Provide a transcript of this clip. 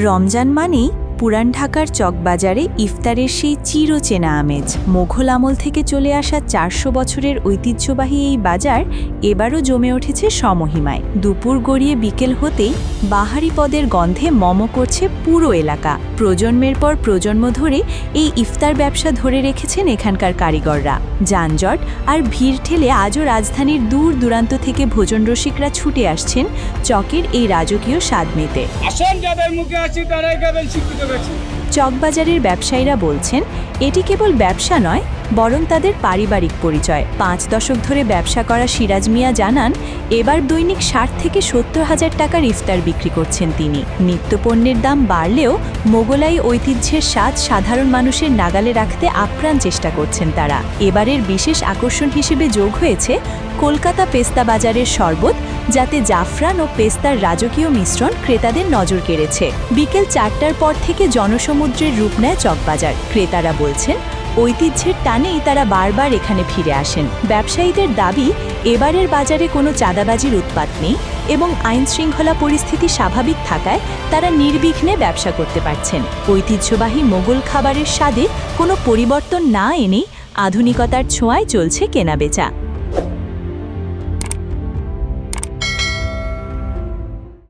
রমজান মানেই পুরান ঢাকার চকবাজারে ইফতারের সেই চিরচেনা আমেজ। মোঘল আমল থেকে চলে আসা ৪০০ বছরের ঐতিহ্যবাহী এই বাজার এবারও জমে উঠেছে সমহিমায়। দুপুর গড়িয়ে বিকেল হতেই বাহারি পদের গন্ধে মম করছে পুরো এলাকা। প্রজন্মের পর প্রজন্ম ধরে এই ইফতার ব্যবসা ধরে রেখেছেন এখানকার কারিগররা। যানজট আর ভিড় ঠেলে আজও রাজধানীর দূর দূরান্ত থেকে ভোজন রসিকরা ছুটে আসছেন চকের এই রাজকীয় স্বাদ নিতে। চকবাজারের ব্যবসায়ীরা বলছেন, এটি কেবল ব্যবসা নয়, বরং তাদের পারিবারিক পরিচয়। ৫ দশক ধরে ব্যবসা করা সিরাজ মিয়া জানান, এবার দৈনিক ৬০ থেকে ৭০ হাজার টাকার ইফতার বিক্রি করছেন তিনি। নিত্যপণ্যের দাম বাড়লেও মোগলাই ঐতিহ্যের স্বাদ সাধারণ মানুষের নাগালে রাখতে আপ্রাণ চেষ্টা করছেন তারা। এবারের বিশেষ আকর্ষণ হিসেবে যোগ হয়েছে কলকাতা পেস্তা বাজারের শরবত, যাতে জাফরান ও পেস্তার রাজকীয় মিশ্রণ ক্রেতাদের নজর কেড়েছে। বিকেল ৪টার পর থেকে জনসমুদ্রের রূপ নেয় চকবাজার। ক্রেতারা বলছেন, ঐতিহ্যের টানেই তারা বারবার এখানে ফিরে আসেন। ব্যবসায়ীদের দাবি, এবারের বাজারে কোনো চাঁদাবাজির উৎপাত নেই এবং আইনশৃঙ্খলা পরিস্থিতি স্বাভাবিক থাকায় তারা নির্বিঘ্নে ব্যবসা করতে পারছেন। ঐতিহ্যবাহী মোগল খাবারের স্বাদে কোনো পরিবর্তন না এনেই আধুনিকতার ছোঁয়ায় চলছে কেনাবেচা।